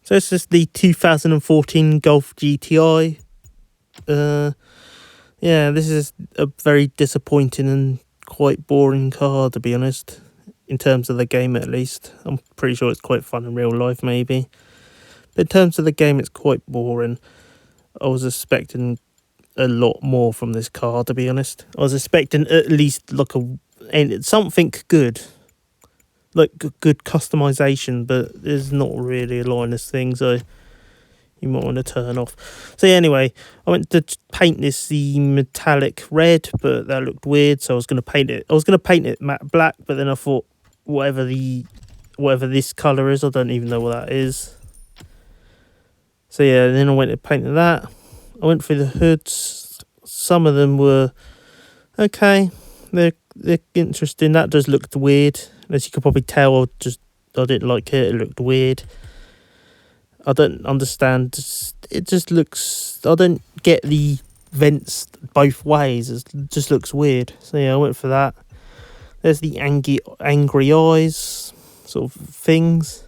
So this is the 2014 Golf GTI. Yeah, this is a very disappointing and quite boring car, to be honest, in terms of the game at least. I'm pretty sure it's quite fun in real life, maybe. But in terms of the game, it's quite boring. I was expecting a lot more from this car, to be honest. I was expecting at least like something good. Like good customization, but there's not really a lot in this thing, so you might want to turn off. So yeah, anyway, I went to paint this the metallic red, but that looked weird, so I was going to paint it matte black, but then I thought whatever this colour is, I don't even know what that is. So yeah, then I went to paint that. I went through the hoods. Some of them were okay. They're interesting. That just looked weird. As you could probably tell, I didn't like it. It looked weird. I don't understand. It just looks... I don't get the vents both ways. It just looks weird. So yeah, I went for that. There's the angry eyes sort of things.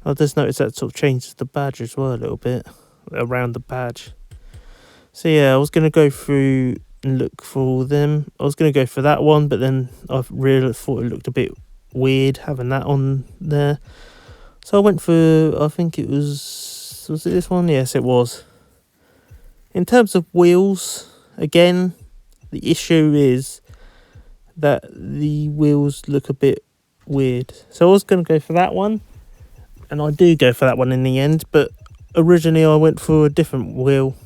I just noticed that sort of changes the badge as well a little bit. Around the badge. So yeah, I was going to go through and look for all them. I was going to go for that one, but then I really thought it looked a bit weird having that on there. So I went for, I think it was it this one? Yes, it was. In terms of wheels, again, the issue is that the wheels look a bit weird. So I was going to go for that one, and I do go for that one in the end, but originally I went for a different wheel.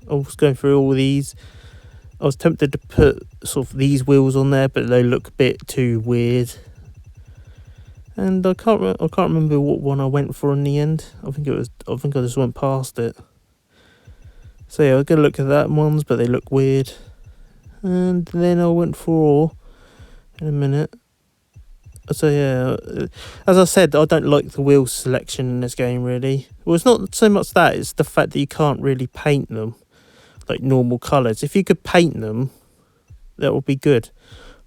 I was going through all these. I was tempted to put sort of these wheels on there, but they look a bit too weird. And I can't remember what one I went for in the end. I think I just went past it. So yeah, I was gonna look at that ones, but they look weird. And then I went for in a minute. So yeah, as I said, I don't like the wheel selection in this game really. Well, it's not so much that; it's the fact that you can't really paint them like normal colours. If you could paint them, that would be good.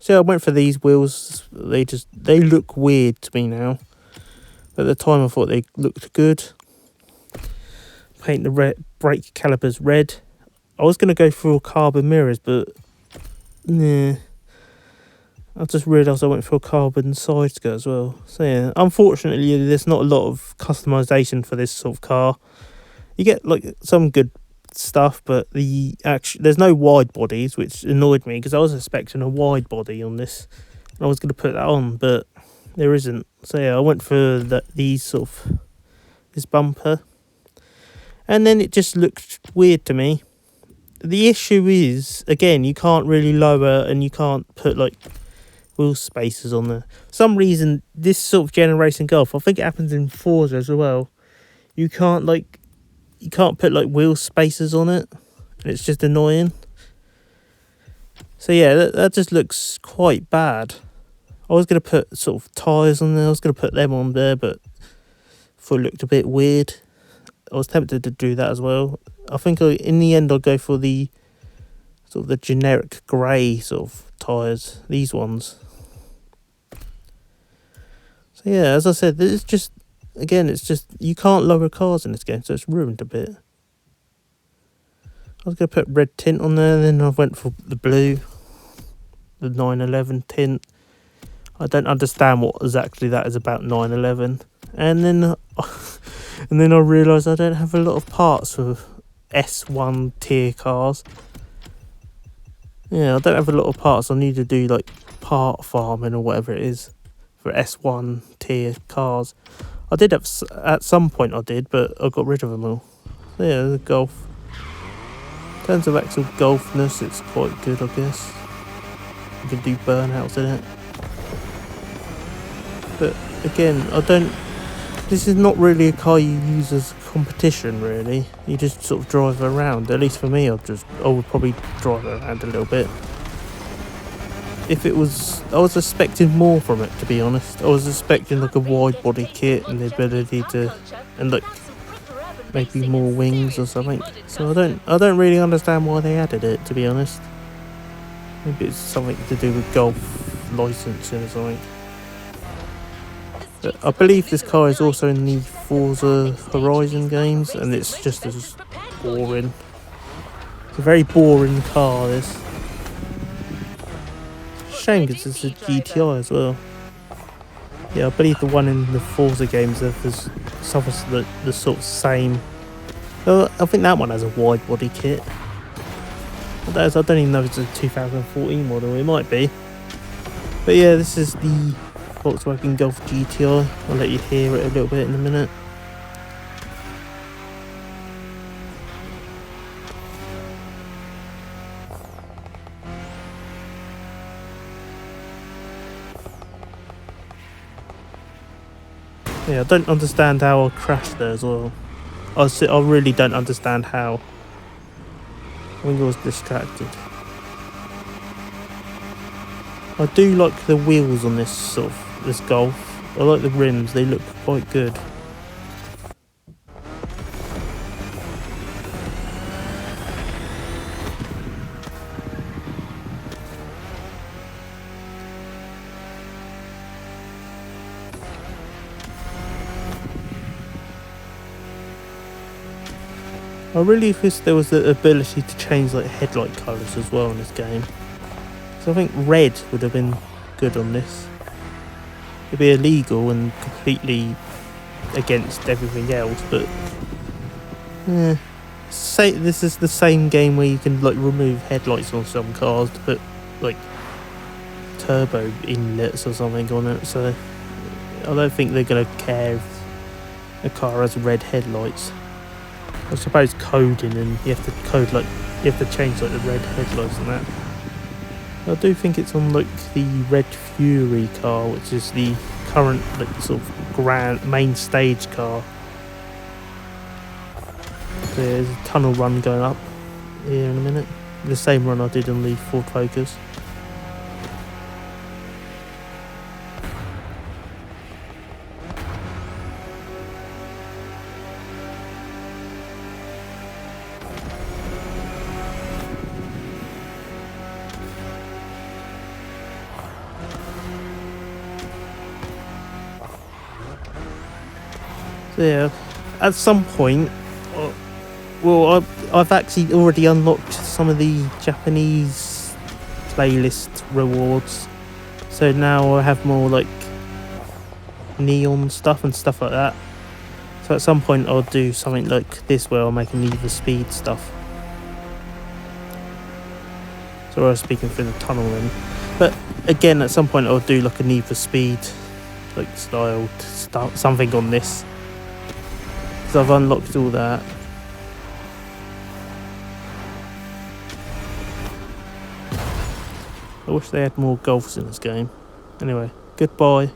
So I went for these wheels. They look weird to me now. At the time I thought they looked good. Paint the brake calipers red. I was going to go for carbon mirrors, but nah. I just realised I went for a carbon side skirt as well. So yeah, unfortunately there's not a lot of customisation for this sort of car. You get like some good stuff, but there's no wide bodies, which annoyed me because I was expecting a wide body on this and I was going to put that on, but there isn't. So yeah, I went for this bumper, and then it just looked weird to me. The issue is, again, you can't really lower and you can't put like wheel spacers on there. For some reason this sort of generation Golf, I think it happens in Forza as well, you can't put like wheel spacers on it, and it's just annoying. So yeah, that just looks quite bad. I was going to put sort of tyres on there, I was going to put them on there, but I thought it looked a bit weird. I was tempted to do that as well. I think in the end I'll go for the sort of the generic grey sort of tyres, these ones. So yeah, as I said, it's just you can't lower cars in this game, so it's ruined a bit. I was going to put red tint on there, then I went for the blue, the 911 tint. I don't understand what exactly that is about 911. And then I realised I don't have a lot of parts for S1 tier cars. Yeah, I don't have a lot of parts. I need to do like part farming or whatever it is for S1 tier cars. I did have, at some point I did, but I got rid of them all. So yeah, the Golf. In terms of actual golfness, it's quite good, I guess. You can do burnouts in it. But again, this is not really a car you use as a competition, really. You just sort of drive around. At least for me, I would probably drive around a little bit. I was expecting more from it, to be honest. I was expecting like a wide body kit and the ability to, and like maybe more wings or something. So I don't really understand why they added it, to be honest. Maybe it's something to do with golf licensing or something. But I believe this car is also in the Forza Horizon games, and it's just as boring. It's a very boring car, this. Shame because it's a GTI as well. Yeah, I believe the one in the Forza games suffers the sort of same. I think that one has a wide body kit. I don't even know if it's a 2014 model, it might be. But yeah, this is the Volkswagen Golf GTI. I'll let you hear it a little bit in a minute. Yeah, I don't understand how I crashed there as well. I really don't understand how. I think I was distracted. I do like the wheels on this this Golf. I like the rims, they look quite good. I really wish there was the ability to change like headlight colours as well in this game. So I think red would have been good on this. It'd be illegal and completely against everything else, but yeah. This is the same game where you can like remove headlights on some cars to put like turbo inlets or something on it. So I don't think they're gonna care if a car has red headlights. I suppose coding, and you have to change like the red headlights and that. I do think it's on like the Red Fury car, which is the current like sort of grand main stage car. So there's a tunnel run going up here in a minute. The same run I did on the Ford Focus. So yeah, at some point, well, I've actually already unlocked some of the Japanese playlist rewards. So now I have more like neon stuff and stuff like that. So at some point I'll do something like this where I'll make a Need for Speed stuff. So I was speaking through the tunnel then. But again, at some point I'll do like a Need for Speed like style something on this. So I've unlocked all that. I wish they had more Golfs in this game. Anyway, goodbye.